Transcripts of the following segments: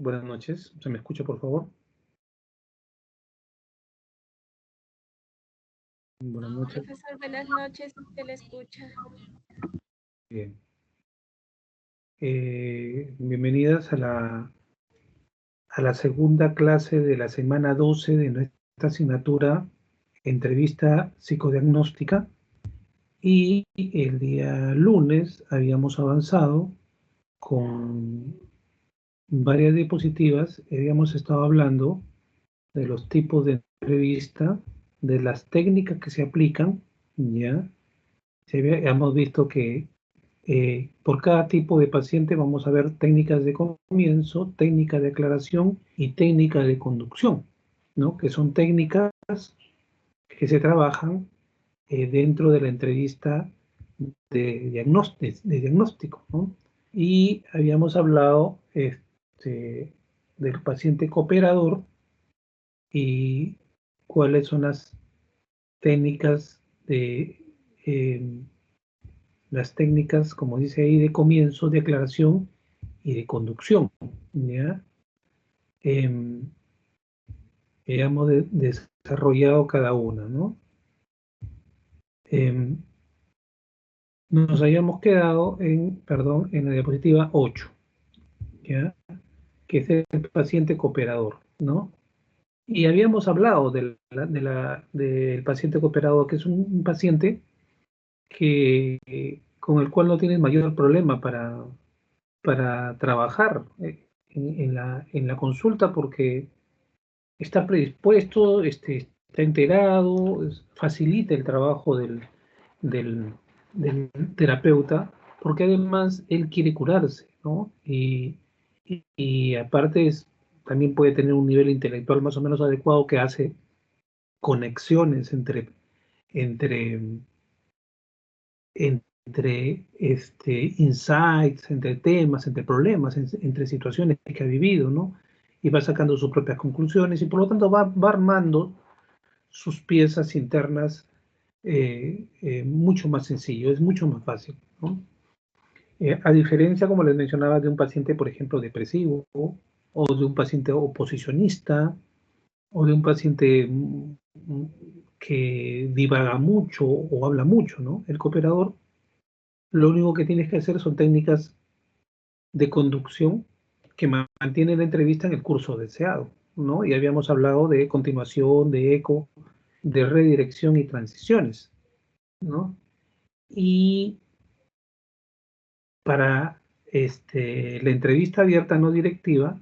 Buenas noches. ¿Se me escucha, por favor? Buenas noches. Profesor, buenas noches, se le escucha. Bien. Bienvenidas a la segunda clase de la semana 12 de nuestra asignatura Entrevista Psicodiagnóstica. Y el día lunes habíamos avanzado con varias diapositivas. Habíamos estado hablando de los tipos de entrevista, de las técnicas que se aplican, ¿ya? Hemos visto que por cada tipo de paciente vamos a ver técnicas de comienzo, técnica de aclaración y técnica de conducción, ¿no? Que son técnicas que se trabajan dentro de la entrevista de diagnóstico, ¿no? Y habíamos hablado del paciente cooperador y cuáles son las técnicas eh, las técnicas, como dice ahí, de comienzo, de aclaración y de conducción, ¿ya? Hemos desarrollado cada una, ¿no? Nos habíamos quedado en la diapositiva 8, ¿ya? Que es el paciente cooperador, ¿no? Y habíamos hablado del paciente cooperador, que es un paciente con el cual no tienes mayor problema para trabajar en la consulta porque está predispuesto, está enterado, facilita el trabajo del, del terapeuta, porque además él quiere curarse, ¿no? Y aparte también puede tener un nivel intelectual más o menos adecuado que hace conexiones entre, insights, entre temas, entre problemas, entre situaciones que ha vivido, ¿no? Y va sacando sus propias conclusiones y por lo tanto va armando sus piezas internas mucho más sencillo, es mucho más fácil, ¿no? A diferencia, como les mencionaba, de un paciente, por ejemplo, depresivo, o de un paciente oposicionista, o de un paciente que divaga mucho o habla mucho, ¿no? El cooperador, lo único que tienes que hacer son técnicas de conducción que mantienen la entrevista en el curso deseado, ¿no? Y habíamos hablado de continuación, de eco, de redirección y transiciones, ¿no? Y para la entrevista abierta no directiva,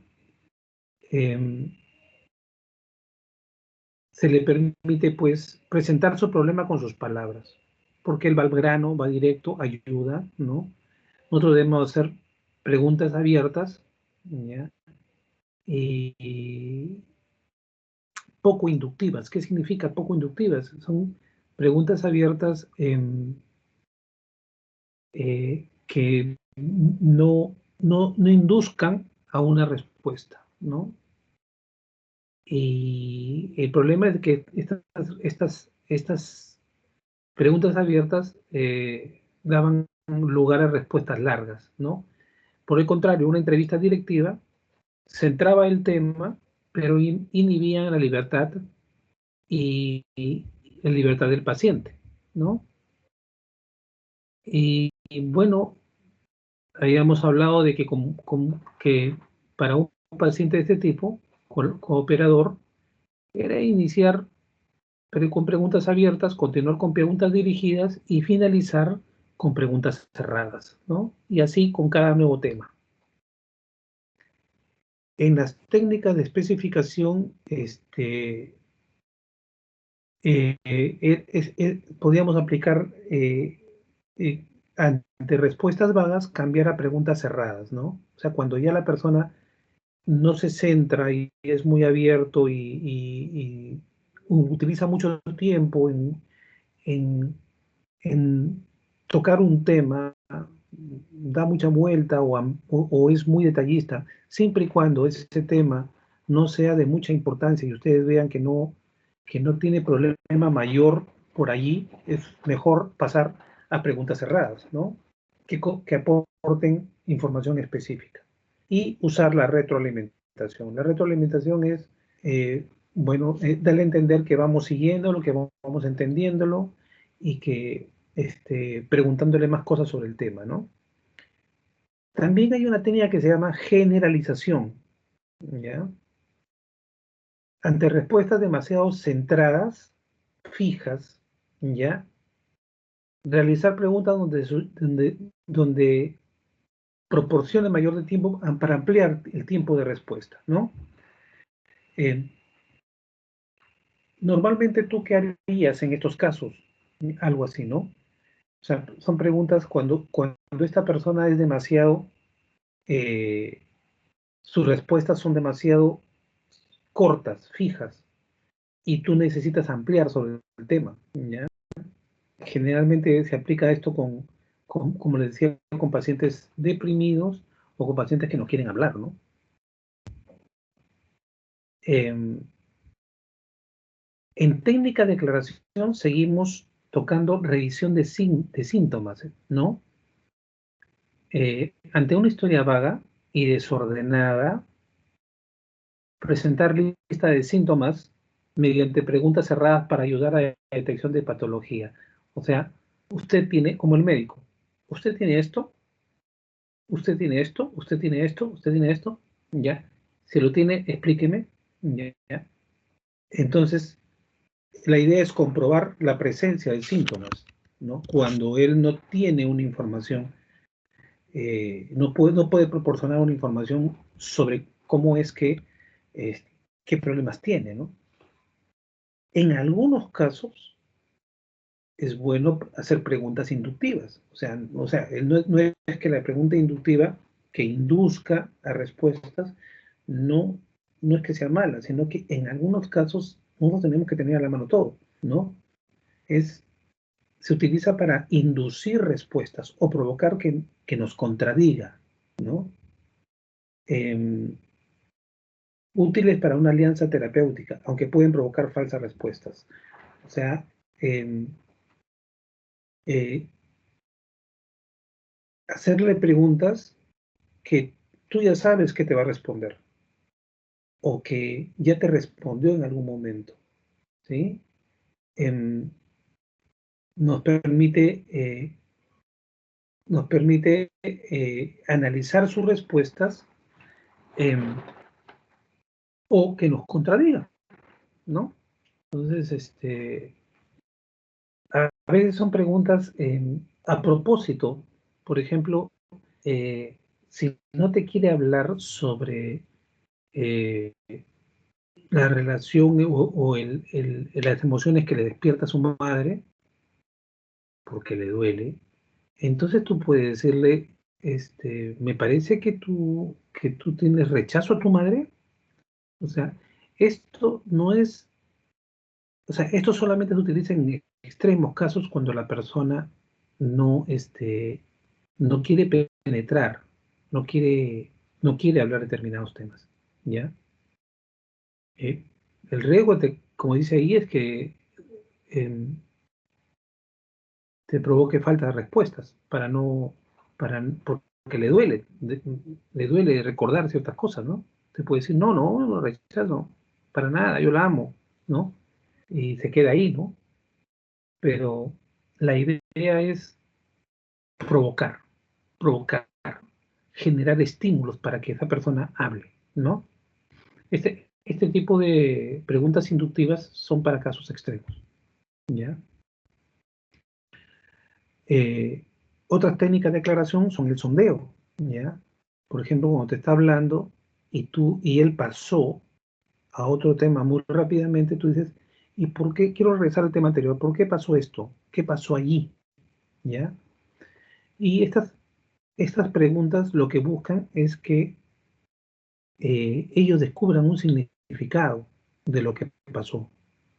eh, se le permite pues presentar su problema con sus palabras, porque él va al grano, va directo, ayuda, ¿no? Nosotros debemos hacer preguntas abiertas, ¿ya? Y poco inductivas. ¿Qué significa poco inductivas? Son preguntas abiertas que no induzcan a una respuesta, ¿no? Y el problema es que estas preguntas abiertas daban lugar a respuestas largas, ¿no? Por el contrario, una entrevista directiva centraba el tema, pero inhibía la libertad y la libertad del paciente, ¿no? Y bueno, habíamos hablado de que para un paciente de este tipo, cooperador, era iniciar pero con preguntas abiertas, continuar con preguntas dirigidas y finalizar con preguntas cerradas, ¿no? Y así con cada nuevo tema. En las técnicas de especificación, podríamos aplicar ante respuestas vagas, cambiar a preguntas cerradas, ¿no? O sea, cuando ya la persona no se centra y es muy abierto y utiliza mucho tiempo en, en tocar un tema, da mucha vuelta o es muy detallista, siempre y cuando ese tema no sea de mucha importancia y ustedes vean que no tiene problema mayor por allí, es mejor pasar a preguntas cerradas, ¿no? Que aporten información específica y usar la retroalimentación. retroalimentación. La retroalimentación es, bueno, darle a entender que vamos siguiéndolo, que vamos entendiéndolo y que preguntándole más cosas sobre el tema, ¿no? También hay una técnica que se llama generalización, ¿ya? Ante respuestas demasiado centradas, fijas, ¿ya? Realizar preguntas donde proporcione mayor de tiempo para ampliar el tiempo de respuesta, ¿no? Eh, Normalmente, ¿tú qué harías en estos casos? Algo así, ¿no? O sea, son preguntas cuando esta persona es demasiado, eh, sus respuestas son demasiado cortas, fijas, y tú necesitas ampliar sobre el tema, ¿ya? Generalmente se aplica esto como les decía, con pacientes deprimidos o con pacientes que no quieren hablar, ¿no? Eh, En técnica de declaración seguimos tocando revisión de síntomas, ¿no? Ante una historia vaga y desordenada, presentar lista de síntomas mediante preguntas cerradas para ayudar a la detección de patología. O sea, usted tiene, como el médico, usted tiene esto, usted tiene esto, usted tiene esto, usted tiene esto, ya. Si lo tiene, explíqueme, ya. Entonces, la idea es comprobar la presencia de síntomas, ¿no? Cuando él no tiene una información, no puede proporcionar una información sobre cómo es que, qué problemas tiene, ¿no? En algunos casos es bueno hacer preguntas inductivas, no es que la pregunta inductiva que induzca a respuestas no, no es que sea mala, sino que en algunos casos no tenemos que tener a la mano todo, ¿no? Se utiliza para inducir respuestas o provocar que nos contradiga, ¿no? Eh, Útiles para una alianza terapéutica, aunque pueden provocar falsas respuestas. O sea, eh, eh, hacerle preguntas que tú ya sabes que te va a responder o que ya te respondió en algún momento, ¿sí? Em, nos permite, analizar sus respuestas, o que nos contradiga, ¿no? Entonces, a veces son preguntas a propósito. Por ejemplo, si no te quiere hablar sobre eh, la relación o las emociones que le despierta a su madre, porque le duele, entonces tú puedes decirle, me parece que tú tienes rechazo a tu madre. O sea, esto no es, o sea, esto solamente se utiliza en extremos casos cuando la persona no, no quiere penetrar, no quiere, no quiere hablar de determinados temas, ¿ya? Eh, el riesgo, como dice ahí, es que em, te provoque falta de respuestas porque le duele recordar ciertas cosas, ¿no? Te puede decir, no, no, no rechazo, para nada, yo la amo, ¿no? Y se queda ahí, ¿no? Pero la idea es provocar, provocar, generar estímulos para que esa persona hable, ¿no? Este tipo de preguntas inductivas son para casos extremos, ¿ya? Eh, Otras técnicas de aclaración son el sondeo, ¿ya? Por ejemplo, cuando te está hablando y él pasó a otro tema muy rápidamente, tú dices, ¿y por qué? Quiero regresar al tema anterior, ¿por qué pasó esto? ¿Qué pasó allí? ¿Ya? Y estas preguntas lo que buscan es que ellos descubran un significado de lo que pasó,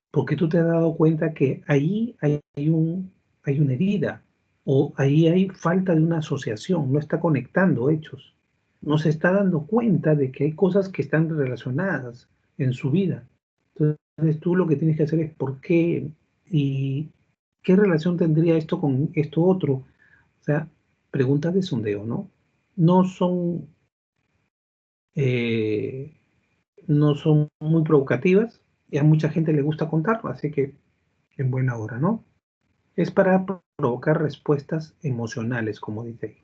porque tú te has dado cuenta que ahí hay una herida, o ahí hay falta de una asociación, no está conectando hechos, no se está dando cuenta de que hay cosas que están relacionadas en su vida. Entonces tú lo que tienes que hacer es por qué y qué relación tendría esto con esto otro. O sea, preguntas de sondeo, ¿no? No son no son muy provocativas y a mucha gente le gusta contar, así que en buena hora, ¿no? Es para provocar respuestas emocionales, como dice ahí.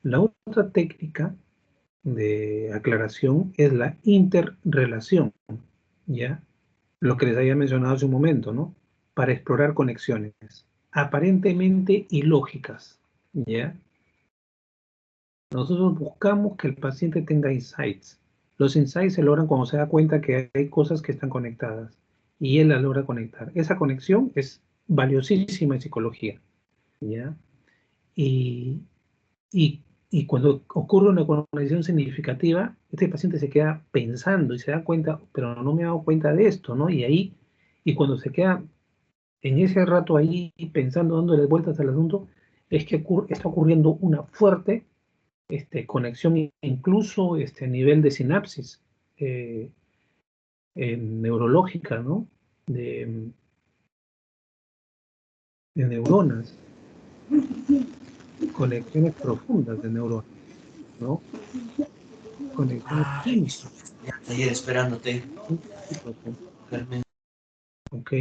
La otra técnica de aclaración es la interrelación, ¿ya? Lo que les había mencionado hace un momento, ¿no? Para explorar conexiones aparentemente ilógicas, ¿ya? Nosotros buscamos que el paciente tenga insights. Los insights se logran cuando se da cuenta que hay cosas que están conectadas y él la logra conectar. Esa conexión es valiosísima en psicología, ¿ya? Y, y, y cuando ocurre una conexión significativa, este paciente se queda pensando y se da cuenta, pero no me he dado cuenta de esto, ¿no? Y ahí, y cuando se queda en ese rato ahí pensando, dándole vueltas al asunto, es que está ocurriendo una fuerte conexión, incluso a nivel de sinapsis eh, neurológica, ¿no? De, de neuronas, conexiones profundas de neuronas, ¿no? Conexiones Ah, he visto químicas. ayer esperándote. ¿Ok?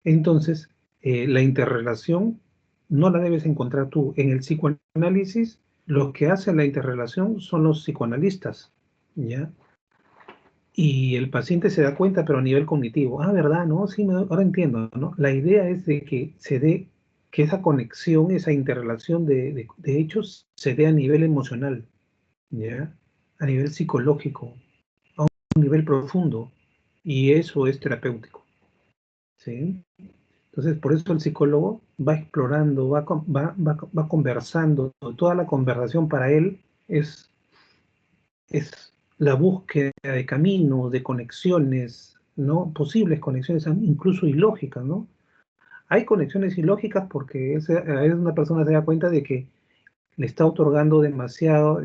Entonces, la interrelación no la debes encontrar tú. En el psicoanálisis, lo que hace la interrelación son los psicoanalistas, ¿ya? Y el paciente se da cuenta, pero a nivel cognitivo. Ah, ¿verdad? ¿No? Sí, ahora entiendo, ¿no? La idea es de que se dé, que esa conexión, esa interrelación de hechos se dé a nivel emocional, ¿ya? A nivel psicológico, a un nivel profundo. Y eso es terapéutico, ¿sí? Entonces, por eso el psicólogo va explorando, va conversando. Toda la conversación para él es la búsqueda de caminos, de conexiones, ¿no? Posibles conexiones, incluso ilógicas, ¿no? Hay conexiones ilógicas porque a veces una persona se da cuenta de que le está otorgando demasiado,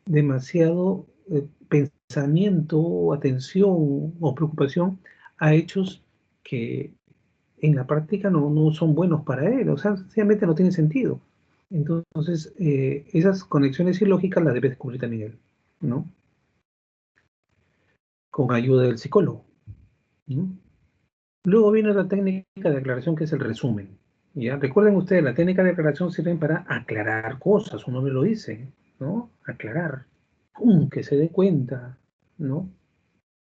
demasiado pensamiento, atención o preocupación a hechos que en la práctica no son buenos para él, o sea, sencillamente no tiene sentido. Entonces, esas conexiones ilógicas las debe descubrir también él, ¿no? Con ayuda del psicólogo, ¿no? Luego viene la técnica de aclaración, que es el resumen. ¿Ya? Recuerden ustedes, la técnica de aclaración sirve para aclarar cosas, uno me lo dice, ¿no? Aclarar, que se dé cuenta, ¿no?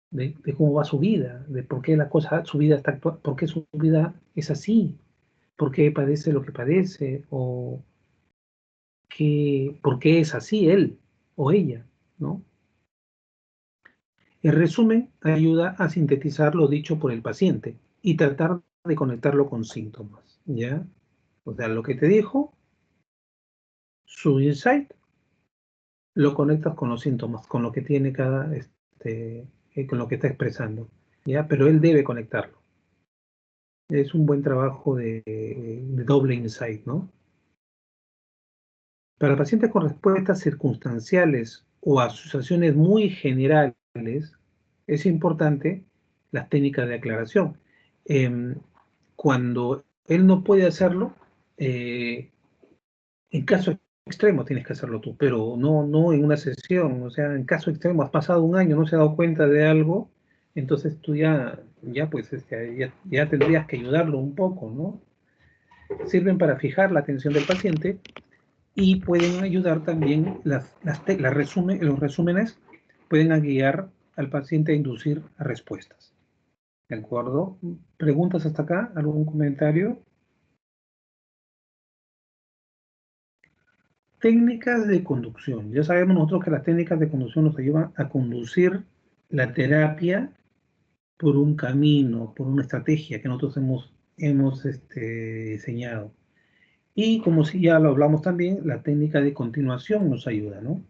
De cómo va su vida, de por qué la cosa, su vida está actuando, por qué su vida es así, por qué padece lo que padece, o por qué es así él o ella, ¿no? El resumen ayuda a sintetizar lo dicho por el paciente y tratar de conectarlo con síntomas, ¿ya? O sea, lo que te dijo, su insight, lo conectas con los síntomas, con lo que tiene con lo que está expresando, ¿ya? Pero él debe conectarlo. Es un buen trabajo de doble insight, ¿no? Para pacientes con respuestas circunstanciales o asociaciones muy generales, es importante las técnicas de aclaración. Eh, Cuando él no puede hacerlo, eh, en caso extremo tienes que hacerlo tú, pero no en una sesión. O sea, en caso extremo, has pasado un año, no se ha dado cuenta de algo, entonces tú ya tendrías que ayudarlo un poco, ¿no? Sirven para fijar la atención del paciente y pueden ayudar también, los resúmenes pueden guiar al paciente a inducir a respuestas. ¿De acuerdo? ¿Preguntas hasta acá? ¿Algún comentario? Técnicas de conducción. Ya sabemos nosotros que las técnicas de conducción nos ayudan a conducir la terapia por un camino, por una estrategia que nosotros hemos diseñado. Y como si ya lo hablamos también, la técnica de continuación nos ayuda, ¿no?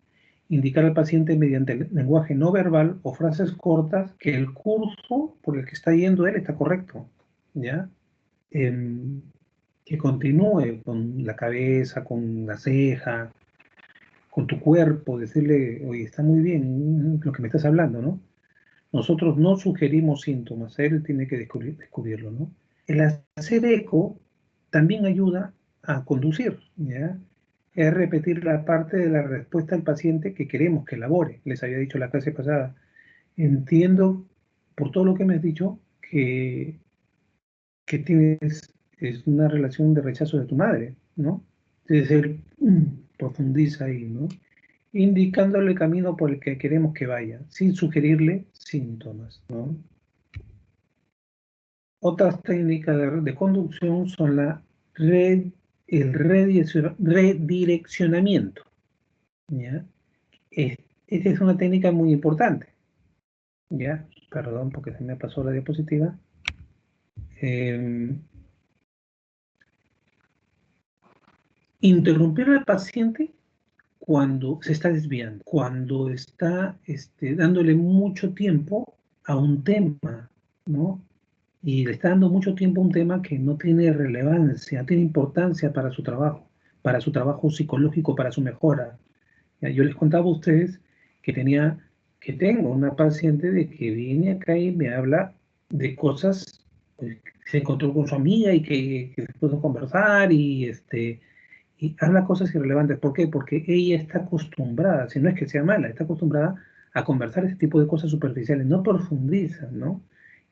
Indicar al paciente mediante el lenguaje no verbal o frases cortas que el curso por el que está yendo él está correcto, ¿ya? Em, que continúe con la cabeza, con la ceja, con tu cuerpo, decirle, oye, está muy bien lo que me estás hablando, ¿no? Nosotros no sugerimos síntomas, él tiene que descubrirlo, ¿no? El hacer eco también ayuda a conducir, ¿ya? es repetir la parte de la respuesta al paciente que queremos que elabore. Les había dicho la clase pasada. Entiendo, por todo lo que me has dicho, que tienes es una relación de rechazo de tu madre, ¿no? Entonces él profundiza ahí, ¿no? Indicándole el camino por el que queremos que vaya, sin sugerirle síntomas, ¿no? Otras técnicas de conducción son el redireccionamiento, ¿ya? Esta es una técnica muy importante, ¿ya? Perdón, porque se me pasó la diapositiva. Interrumpir al paciente cuando se está desviando, cuando está dándole mucho tiempo a un tema, ¿no? Y le está dando mucho tiempo a un tema que no tiene relevancia, no tiene importancia para su trabajo psicológico, para su mejora. Ya, yo les contaba a ustedes que tengo una paciente de que viene acá y me habla de cosas, pues, que se encontró con su amiga y que se pudo conversar y habla cosas irrelevantes. ¿Por qué? Porque ella está acostumbrada, si no es que sea mala, está acostumbrada a conversar ese tipo de cosas superficiales, no profundiza, ¿no?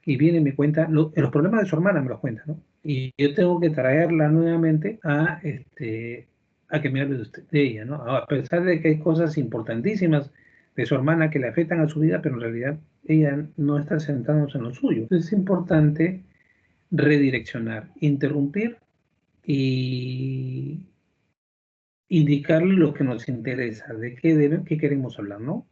Y viene y me cuenta, los problemas de su hermana me los cuenta, ¿no? Y yo tengo que traerla nuevamente a que me hable de ella, ¿no? A pesar de que hay cosas importantísimas de su hermana que le afectan a su vida, pero en realidad ella no está centrándose en lo suyo. Entonces es importante redireccionar, interrumpir y indicarle lo que nos interesa, de qué queremos hablar, ¿no?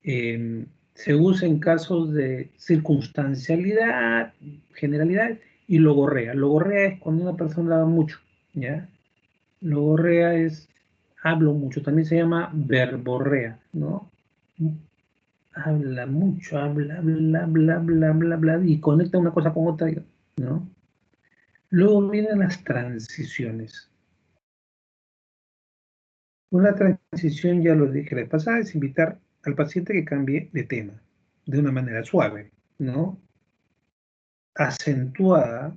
Se usa en casos de circunstancialidad, generalidad y logorrea. Logorrea es cuando una persona habla mucho, ¿ya? Logorrea es hablo mucho, también se llama verborrea, ¿no? Habla mucho, habla, bla, bla, bla, bla, bla, y conecta una cosa con otra, ¿no? Luego vienen las transiciones. Una transición, ya lo dije la pasada, es invitar al paciente que cambie de tema de una manera suave, ¿no? Acentuada,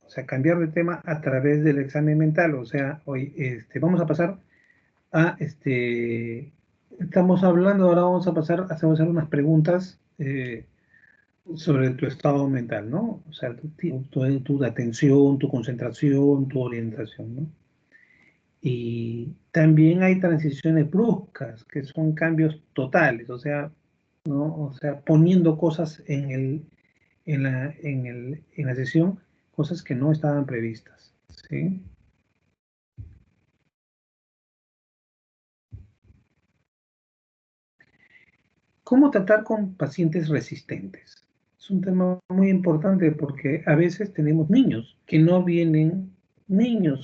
o sea, cambiar de tema a través del examen mental, o sea, hoy vamos a pasar a, estamos hablando, ahora vamos a pasar a hacer unas preguntas sobre tu estado mental, ¿no? O sea, tu atención, tu concentración, tu orientación, ¿no? Y también hay transiciones bruscas, que son cambios totales, o sea, ¿no? O sea, poniendo cosas en la sesión, cosas que no estaban previstas, ¿sí? ¿Cómo tratar con pacientes resistentes? Es un tema muy importante porque a veces tenemos niños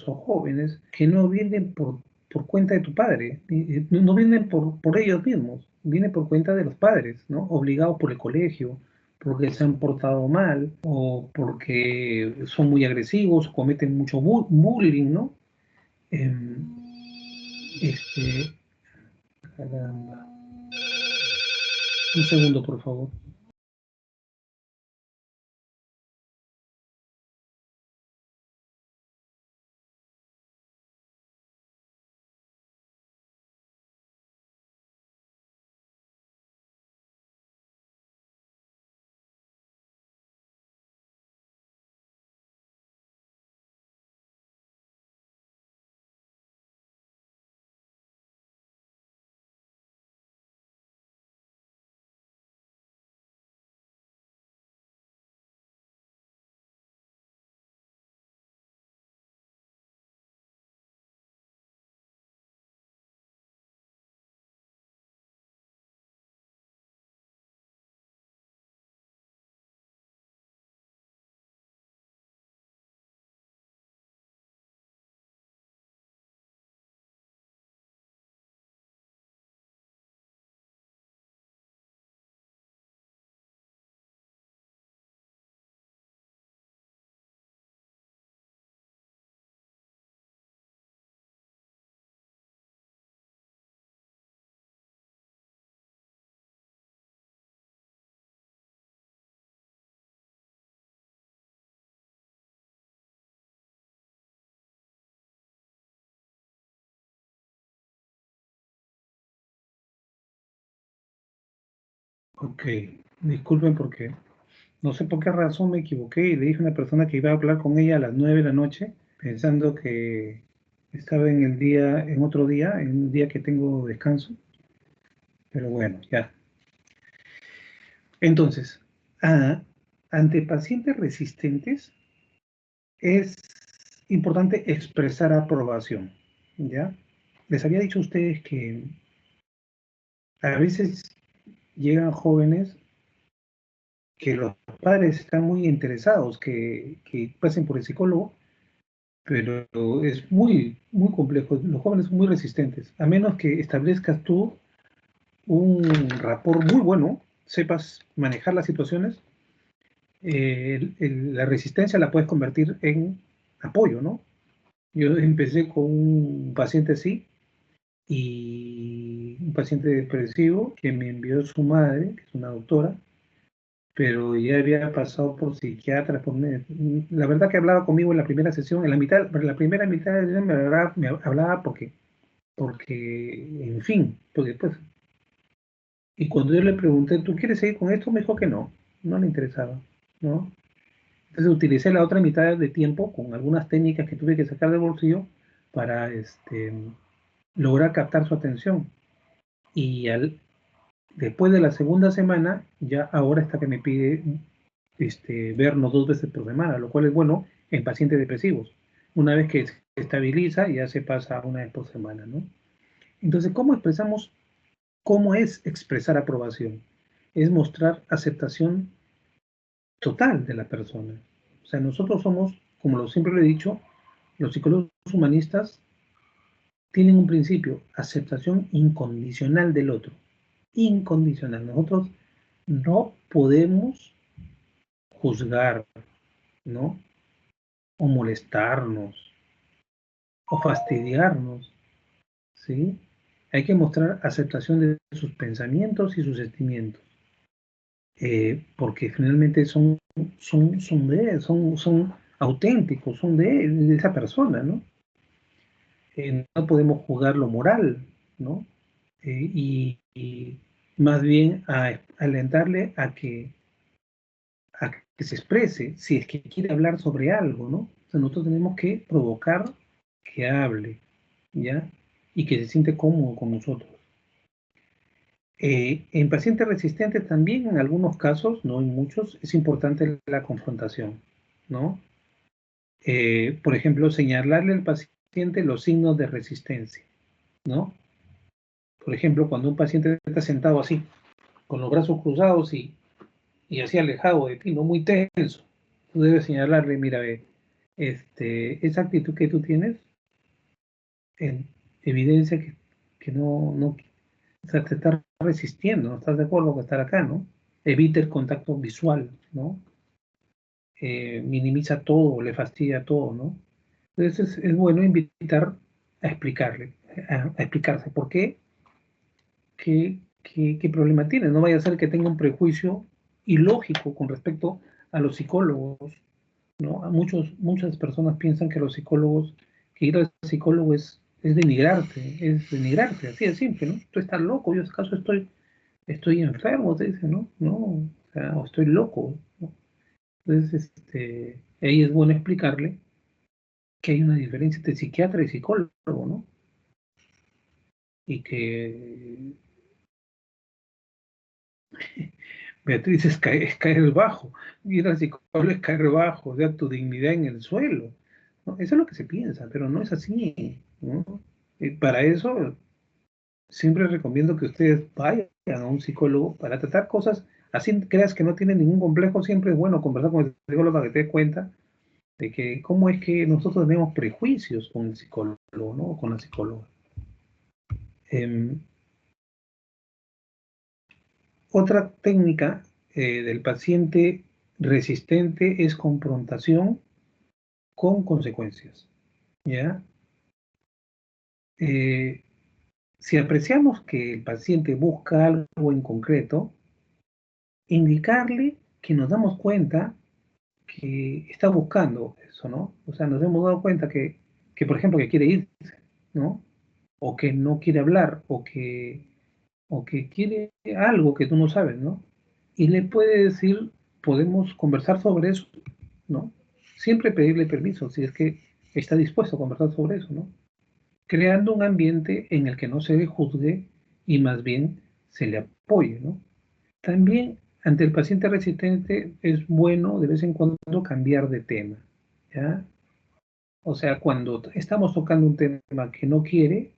o jóvenes que no vienen por cuenta de tu padre, no vienen por ellos mismos, vienen por cuenta de los padres, ¿no? Obligados por el colegio, porque se han portado mal o porque son muy agresivos, cometen mucho bullying, ¿no? Em, este, caramba. Un segundo, por favor. Ok, disculpen porque no sé por qué razón me equivoqué y le dije a una persona que iba a hablar con ella a las 9 de la noche, pensando que estaba en el día, en otro día, en un día que tengo descanso. Pero bueno, ya. Entonces, ah, ante pacientes resistentes es importante expresar aprobación, ¿ya? Les había dicho a ustedes que a veces llegan jóvenes que los padres están muy interesados que pasen por el psicólogo, pero es muy complejo. Los jóvenes son muy resistentes. A menos que establezcas tú un rapport muy bueno, sepas manejar las situaciones, la resistencia la puedes convertir en apoyo, ¿no? Yo empecé con un paciente así, y un paciente depresivo que me envió su madre, que es una doctora, pero ya había pasado por psiquiatras, la verdad que hablaba conmigo en la primera sesión, en la primera mitad de la sesión me hablaba porque, en fin, porque pues, y cuando yo le pregunté, ¿tú quieres seguir con esto? Me dijo que no, no le interesaba, ¿no? Entonces utilicé la otra mitad de tiempo con algunas técnicas que tuve que sacar del bolsillo para lograr captar su atención. Y después de la segunda semana, ya ahora está que me pide vernos 2 veces por semana, lo cual es bueno en pacientes depresivos. Una vez que se estabiliza, ya se pasa 1 vez por semana, ¿no? Entonces, cómo es expresar aprobación? Es mostrar aceptación total de la persona. O sea, nosotros somos, como siempre lo he dicho, los psicólogos humanistas tienen un principio, aceptación incondicional del otro. Incondicional. Nosotros no podemos juzgar, ¿no? O molestarnos, o fastidiarnos, ¿sí? Hay que mostrar aceptación de sus pensamientos y sus sentimientos, porque finalmente son auténticos, son de esa persona, ¿no? No podemos juzgar lo moral, ¿no? Y más bien alentarle a que se exprese, si es que quiere hablar sobre algo, ¿no? O sea, nosotros tenemos que provocar que hable, ¿ya? Y que se siente cómodo con nosotros. En pacientes resistentes también, en algunos casos, no en muchos, es importante la confrontación, ¿no? Por ejemplo, señalarle al paciente los signos de resistencia, ¿no? Por ejemplo, cuando un paciente está sentado así, con los brazos cruzados y así alejado de ti, no muy tenso, tú debes señalarle, mira, esa actitud que tú tienes en evidencia que no, o sea, te estás resistiendo, no estás de acuerdo con estar acá, ¿no? Evita el contacto visual, ¿no? Minimiza todo, le fastidia todo, ¿no? Entonces es bueno invitar a explicarle, a explicarse por qué problema tiene. No vaya a ser que tenga un prejuicio ilógico con respecto a los psicólogos, ¿no? Muchas personas piensan que los psicólogos, que ir al psicólogo es denigrarte, así de simple, ¿no? Tú estás loco, yo acaso estoy enfermo, te dicen, ¿no? No, o sea, o estoy loco, ¿no? Entonces, ahí es bueno explicarle que hay una diferencia entre psiquiatra y psicólogo, ¿no? Y que Beatriz es caer bajo, ir al psicólogo es caer bajo, o sea, tu dignidad en el suelo, ¿no? Eso es lo que se piensa, pero no es así, ¿no? Para eso, siempre recomiendo que ustedes vayan a un psicólogo para tratar cosas, así creas que no tienen ningún complejo, siempre es bueno conversar con el psicólogo para que te des cuenta de que cómo es que nosotros tenemos prejuicios con el psicólogo, ¿no? O con la psicóloga. Otra técnica del paciente resistente es confrontación con consecuencias, ¿ya? Eh, si apreciamos que el paciente busca algo en concreto, indicarle que nos damos cuenta que está buscando eso, ¿no? O sea, nos hemos dado cuenta que por ejemplo, que quiere irse, ¿no? O que no quiere hablar, o que quiere algo que tú no sabes, ¿no? y le puede decir, podemos conversar sobre eso, ¿no? Siempre pedirle permiso, si es que está dispuesto a conversar sobre eso, ¿no? Creando un ambiente en el que no se le juzgue y más bien se le apoye, ¿no? También ante el paciente resistente es bueno de vez en cuando cambiar de tema, ¿ya? O sea, cuando estamos tocando un tema que no quiere,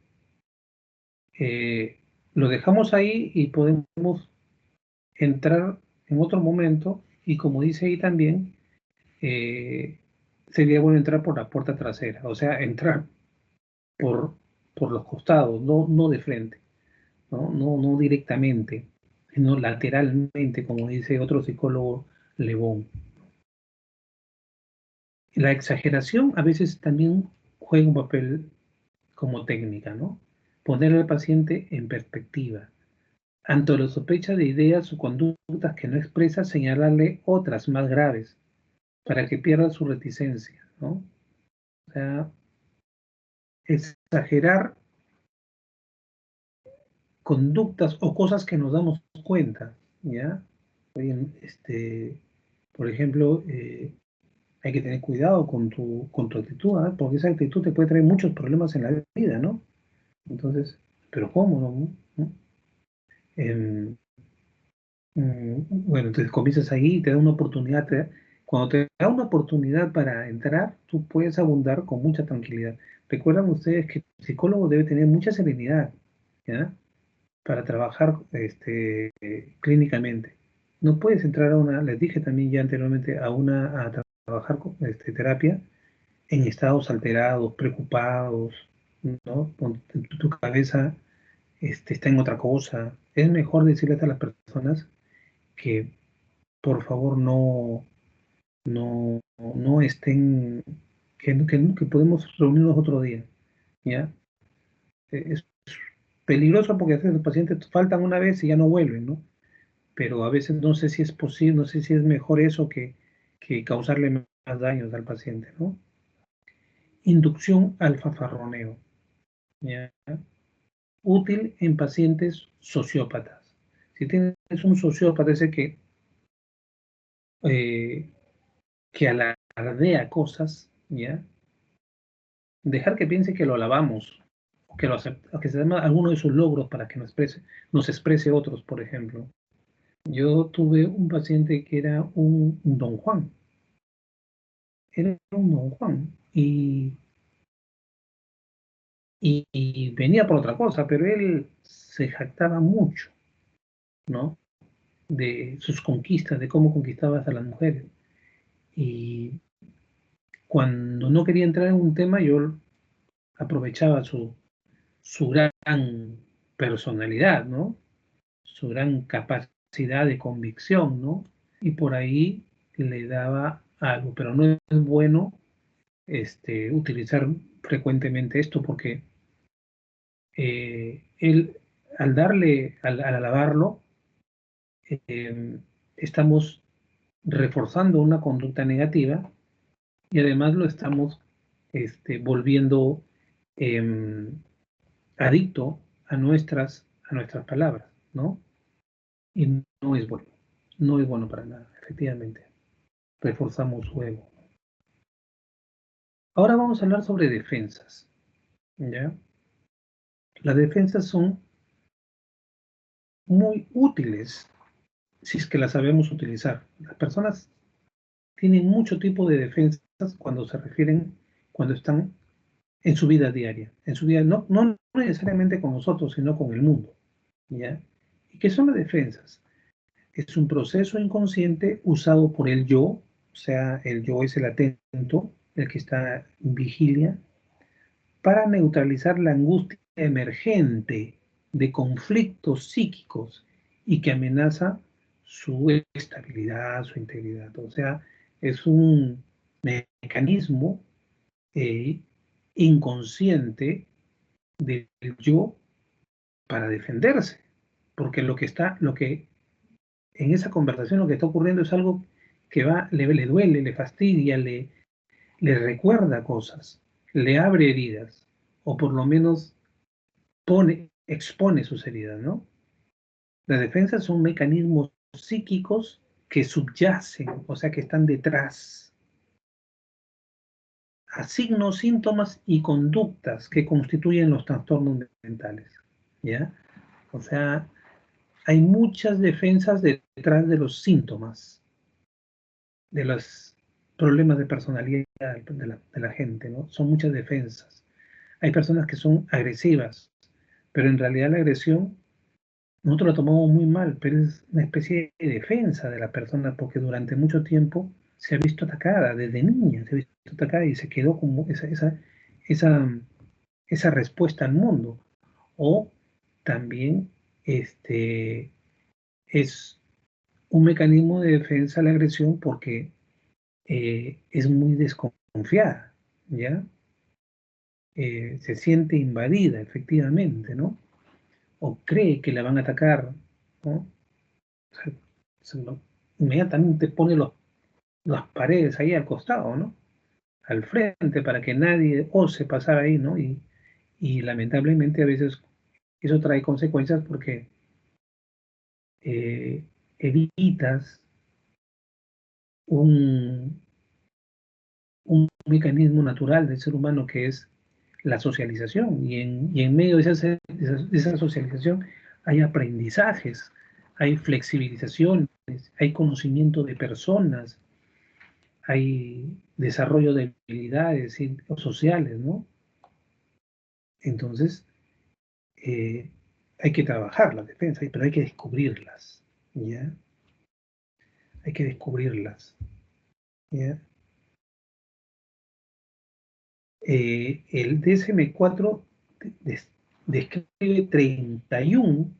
lo dejamos ahí y podemos entrar en otro momento y como dice ahí también, eh, sería bueno entrar por la puerta trasera, o sea, entrar por, por los costados, no de frente, no directamente, sino lateralmente, como dice otro psicólogo, Le Bon. La exageración a veces también juega un papel como técnica, ¿no? Poner al paciente en perspectiva. Ante la sospecha de ideas o conductas que no expresa, señalarle otras más graves para que pierda su reticencia, ¿no? O sea, exagerar conductas o cosas que nos damos cuenta, ¿ya? Oye, por ejemplo, hay que tener cuidado con tu actitud, ¿eh? Porque esa actitud te puede traer muchos problemas en la vida, ¿no? Entonces, pero ¿cómo? ¿No? Em, bueno, entonces comienzas ahí y te da una oportunidad. Cuando te da una oportunidad para entrar, tú puedes abundar con mucha tranquilidad. Recuerdan ustedes que el psicólogo debe tener mucha serenidad, ¿ya? Para trabajar clínicamente. No puedes entrar a una, les dije también ya anteriormente, a trabajar con terapia en estados alterados, preocupados, ¿no? Tu cabeza está en otra cosa. Es mejor decirles a las personas que por favor no estén, que podemos reunirnos otro día, ¿ya? Es peligroso porque a veces los pacientes faltan una vez y ya no vuelven, ¿no? Pero a veces no sé si es posible, no sé si es mejor eso que causarle más daños al paciente, ¿no? Inducción al fanfarroneo, ¿ya? Útil en pacientes sociópatas. Si tienes un sociópata ese eh, que alardea cosas, ¿ya? Dejar que piense que lo alabamos, que lo acepta, que se llama alguno de sus logros para que nos exprese otros, por ejemplo. Yo tuve un paciente que era un don Juan, era un don Juan, y venía por otra cosa, pero él se jactaba mucho, ¿no? De sus conquistas, de cómo conquistaba a las mujeres. Y cuando no quería entrar en un tema, yo aprovechaba su gran personalidad, ¿no? Su gran capacidad de convicción, ¿no? Y por ahí le daba algo, pero no es bueno utilizar frecuentemente esto porque él, al alabarlo, eh, estamos reforzando una conducta negativa y además lo estamos volviendo eh, adicto a nuestras palabras, ¿no? Y no es bueno, no es bueno para nada, efectivamente. Reforzamos su ego. Ahora vamos a hablar sobre defensas, ¿ya? Las defensas son muy útiles si es que las sabemos utilizar. Las personas tienen mucho tipo de defensas cuando se refieren, cuando están en su vida diaria, en su vida, no necesariamente con nosotros, sino con el mundo, ¿ya? ¿Y qué son las defensas? Es un proceso inconsciente usado por el yo, o sea, el yo es el atento, el que está en vigilia, para neutralizar la angustia emergente de conflictos psíquicos y que amenaza su estabilidad, su integridad. O sea, es un mecanismo eh, inconsciente del yo para defenderse, porque lo que en esa conversación lo que está ocurriendo es algo que le duele, le fastidia, le recuerda cosas, le abre heridas, o por lo menos expone sus heridas, ¿no? Las defensas son mecanismos psíquicos que subyacen, o sea, que están detrás, a signos, síntomas y conductas que constituyen los trastornos mentales, ¿ya? O sea, hay muchas defensas detrás de los síntomas, de los problemas de personalidad de la gente, ¿no? Son muchas defensas. Hay personas que son agresivas, pero en realidad la agresión nosotros la tomamos muy mal, pero es una especie de defensa de la persona porque durante mucho tiempo se ha visto atacada, desde niña se ha visto atacada y se quedó como esa, esa respuesta al mundo. O también es un mecanismo de defensa a la agresión porque es muy desconfiada, ¿ya? Se siente invadida, efectivamente, ¿no? O cree que la van a atacar, ¿no? O sea, inmediatamente pone las paredes ahí al costado, ¿no? Al frente para que nadie ose pasar ahí, ¿no? Y lamentablemente a veces eso trae consecuencias porque evitas un, un mecanismo natural del ser humano que es la socialización. Y en medio de esa socialización hay aprendizajes, hay flexibilizaciones, hay conocimiento de personas, hay desarrollo de habilidades sociales, ¿no? Entonces, eh, hay que trabajar las defensas, pero hay que descubrirlas, ¿ya? Hay que descubrirlas, ¿ya? El DSM-4 describe 31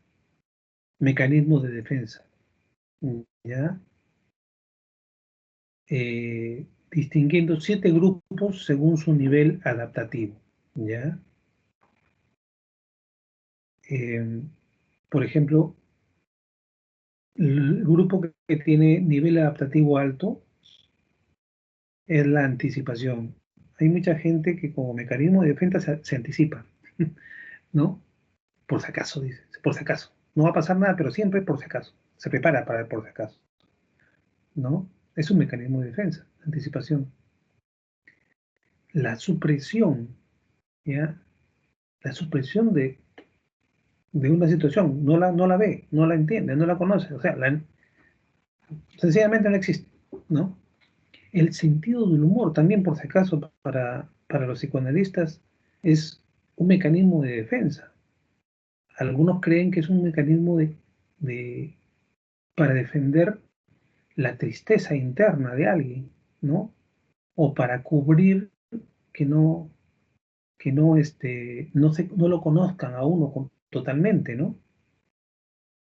mecanismos de defensa, ¿ya? Distinguiendo 7 grupos según su nivel adaptativo, ¿ya? Por ejemplo, el grupo que tiene nivel adaptativo alto es la anticipación. Hay mucha gente que como mecanismo de defensa se anticipa, ¿no? Por si acaso, dice, por si acaso. No va a pasar nada, pero siempre por si acaso. Se prepara para el por si acaso, ¿no? Es un mecanismo de defensa, anticipación. La supresión, ¿ya? La supresión de una situación, no la ve, no la entiende, no la conoce, o sea, sencillamente no existe, ¿no? El sentido del humor, también por si acaso, para los psicoanalistas, es un mecanismo de defensa. Algunos creen que es un mecanismo de, para defender la tristeza interna de alguien, ¿no? O para cubrir que no lo conozcan a uno totalmente, ¿no?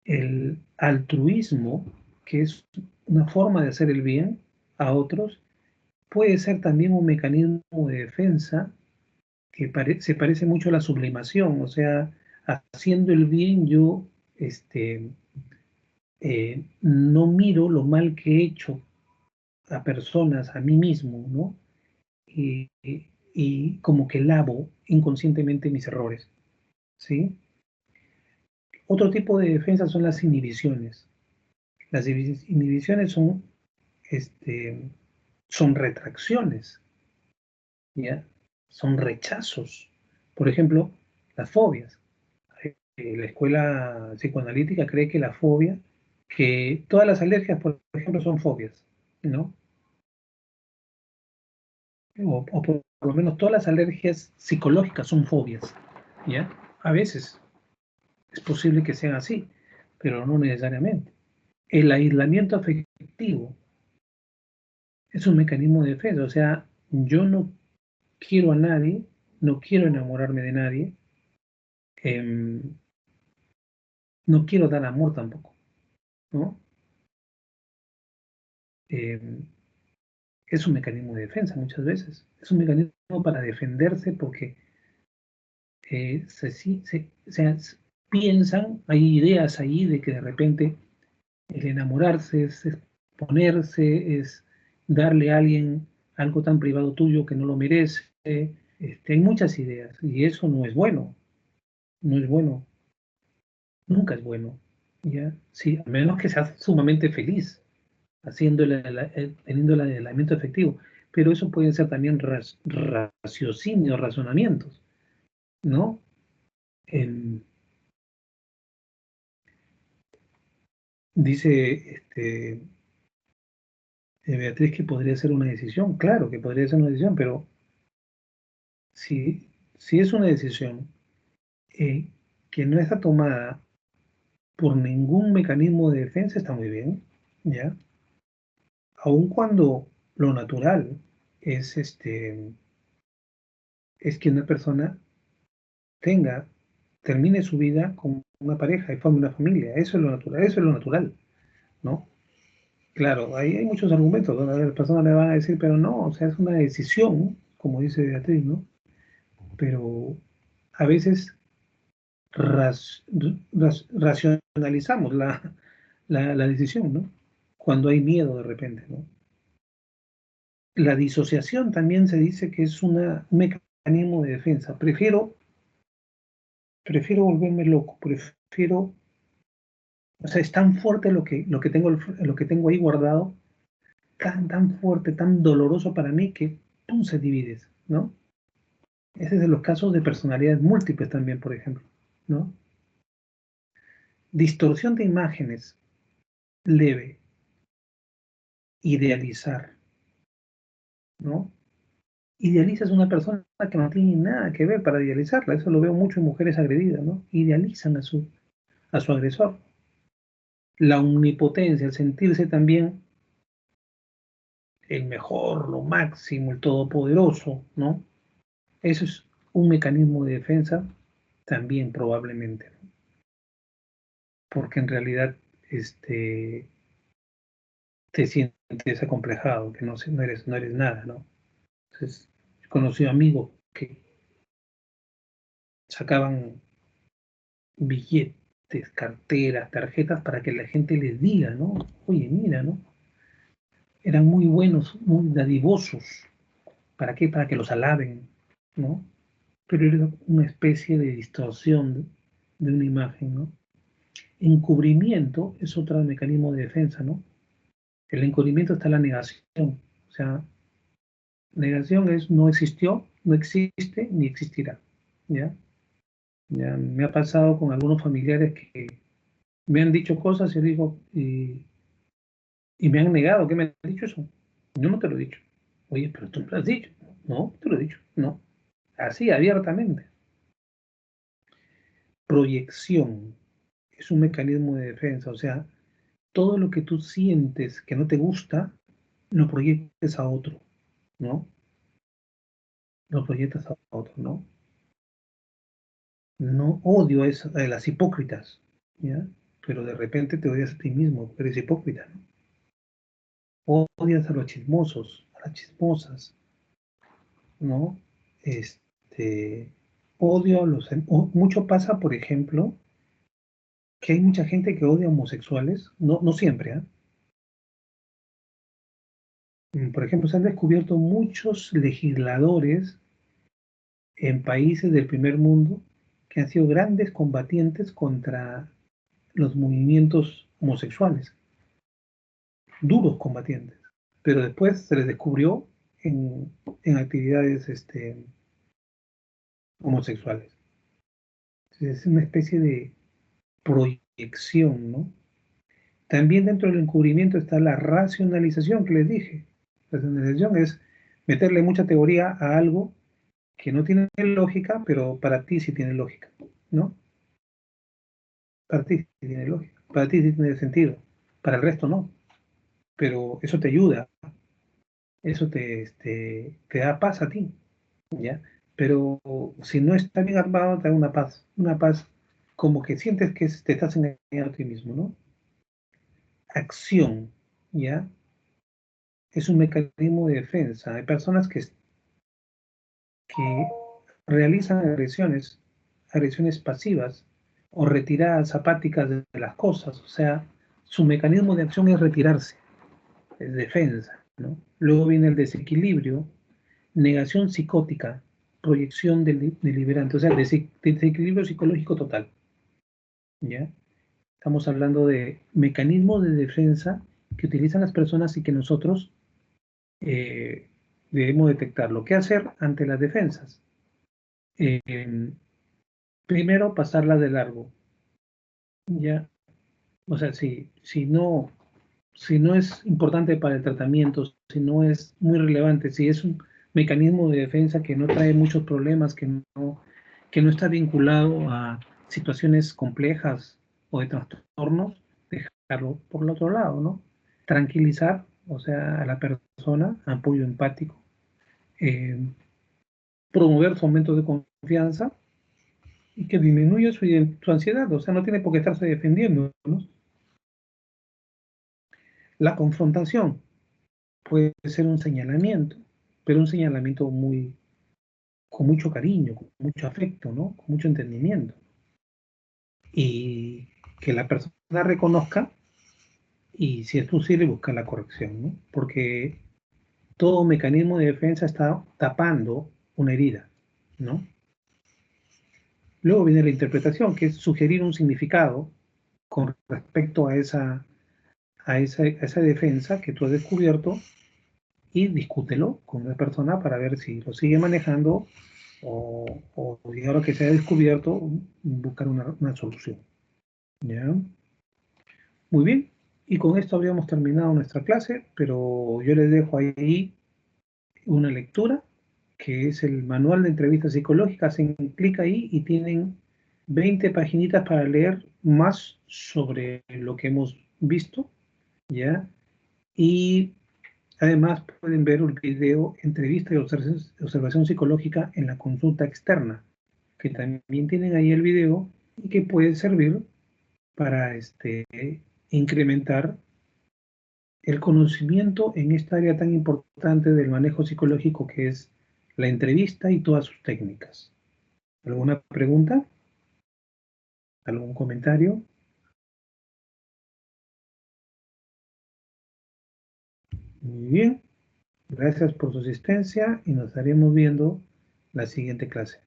El altruismo, que es una forma de hacer el bien a otros, puede ser también un mecanismo de defensa que se parece mucho a la sublimación, o sea, haciendo el bien yo no miro lo mal que he hecho a personas, a mí mismo, ¿no? Y como que lavo inconscientemente mis errores, ¿sí? Otro tipo de defensa son las inhibiciones. Las inhibiciones este, son retracciones, ¿ya? Son rechazos. Por ejemplo, las fobias. La escuela psicoanalítica cree que la fobia, que todas las alergias, por ejemplo, son fobias, ¿no? O por lo menos todas las alergias psicológicas son fobias, ¿ya? A veces es posible que sean así, pero no necesariamente. El aislamiento afectivo es un mecanismo de defensa, o sea, yo no quiero a nadie, no quiero enamorarme de nadie, eh, no quiero dar amor tampoco, ¿no? Eh, es un mecanismo de defensa muchas veces, es un mecanismo para defenderse porque se piensan, hay ideas ahí de que de repente el enamorarse es ponerse, es darle a alguien algo tan privado tuyo que no lo merece. Hay muchas ideas y eso no es bueno, no es bueno, nunca es bueno. ¿ya? Sí, a menos que seas sumamente feliz teniendo el aislamiento efectivo. Pero eso puede ser también raciocinio, razonamientos, ¿no? Em, dice Beatriz que podría ser una decisión. Claro que podría ser una decisión, pero si es una decisión eh, que no está tomada por ningún mecanismo de defensa, está muy bien, ¿ya? Aun cuando lo natural es, es que una persona termine su vida con una pareja y forme una familia. Eso es lo natural, ¿no? Claro, ahí hay muchos argumentos donde las personas le van a decir, pero no, o sea, es una decisión, como dice Beatriz, ¿no? Pero a veces racionalizamos la decisión, ¿no? Cuando hay miedo de repente, ¿no? La disociación también se dice que es un mecanismo de defensa. Prefiero volverme loco, o sea, es tan fuerte lo que tengo ahí guardado, tan fuerte, tan doloroso para mí que ¡pum! Se divide, ¿no? Ese es de los casos de personalidades múltiples también, por ejemplo, ¿no? Distorsión de imágenes leve, idealizar, ¿no? Idealizas a una persona que no tiene nada que ver para idealizarla, eso lo veo mucho en mujeres agredidas, ¿no? Idealizan a su agresor. La omnipotencia, el sentirse también el mejor, lo máximo, el todopoderoso, ¿no? Eso es un mecanismo de defensa también probablemente, ¿no? Porque en realidad te sientes acomplejado, que no eres nada, ¿no? Entonces, he conocido amigos que sacaban billetes, carteras, tarjetas para que la gente les diga, ¿no? Oye, mira, ¿no? Eran muy buenos, muy dadivosos. ¿Para qué? Para que los alaben, ¿no? Pero era una especie de distorsión de una imagen, ¿no? Encubrimiento es otro mecanismo de defensa, ¿no? El encubrimiento está en la negación. O sea, negación es no existió, no existe, ni existirá, ¿ya? Ya me ha pasado con algunos familiares que me han dicho cosas y digo, y me han negado que me han dicho eso. Yo no te lo he dicho. Oye, pero tú me lo has dicho. No, te lo he dicho. No. Así, abiertamente. Proyección es un mecanismo de defensa. O sea, todo lo que tú sientes que no te gusta, lo proyectes a otro, ¿no? Lo proyectas a otro, ¿no? No odio a las hipócritas, ¿ya? Pero de repente te odias a ti mismo, eres hipócrita, ¿no? Odias a los chismosos, a las chismosas, ¿no? Este, odio a mucho pasa, por ejemplo, que hay mucha gente que odia a homosexuales, no siempre, ¿ah? Por ejemplo, se han descubierto muchos legisladores en países del primer mundo que han sido grandes combatientes contra los movimientos homosexuales, duros combatientes, pero después se les descubrió en actividades homosexuales. Entonces, es una especie de proyección, ¿no? También dentro del encubrimiento está la racionalización que les dije. La racionalización es meterle mucha teoría a algo que no tiene lógica, pero para ti sí tiene lógica, ¿no? Para ti sí tiene lógica, para ti sí tiene sentido, para el resto no, pero eso te ayuda, eso te da paz a ti, ¿ya? Pero si no está bien armado, te da una paz como que sientes que te estás engañando a ti mismo, ¿no? Acción, ¿ya? Es un mecanismo de defensa. Hay personas que realizan agresiones pasivas o retiradas apáticas de las cosas, o sea, su mecanismo de acción es retirarse, es defensa, ¿no? Luego viene el desequilibrio, negación psicótica, proyección deliberante, o sea, desequilibrio psicológico total, ¿ya? Estamos hablando de mecanismos de defensa que utilizan las personas y que nosotros debemos detectarlo. ¿Qué hacer ante las defensas? Primero, pasarla de largo. ¿Ya? O sea, si no es importante para el tratamiento, si no es muy relevante, si es un mecanismo de defensa que no trae muchos problemas, que no está vinculado a situaciones complejas o de trastornos, dejarlo por el otro lado, ¿no? Tranquilizar, o sea, a la persona, apoyo empático, eh, promover su aumento de confianza y que disminuya su ansiedad, o sea, no tiene por qué estarse defendiendo, ¿no? La confrontación puede ser un señalamiento, pero un señalamiento con mucho cariño, con mucho afecto, ¿no? Con mucho entendimiento. Y que la persona reconozca y, si es posible, buscar la corrección, ¿no? Porque todo mecanismo de defensa está tapando una herida, ¿no? Luego viene la interpretación, que es sugerir un significado con respecto a esa defensa que tú has descubierto y discútelo con la persona para ver si lo sigue manejando o y ahora que se ha descubierto, buscar una solución. ¿Ya? Muy bien, y con esto habríamos terminado nuestra clase, pero yo les dejo ahí una lectura, que es el manual de entrevistas psicológicas. Hacen clic ahí y tienen 20 paginitas para leer más sobre lo que hemos visto, ¿ya? Y además pueden ver un video, entrevista y observación psicológica en la consulta externa, que también tienen ahí el video y que puede servir para incrementar el conocimiento en esta área tan importante del manejo psicológico, que es la entrevista y todas sus técnicas. ¿Alguna pregunta? ¿Algún comentario? Muy bien. Gracias por su asistencia y nos estaremos viendo la siguiente clase.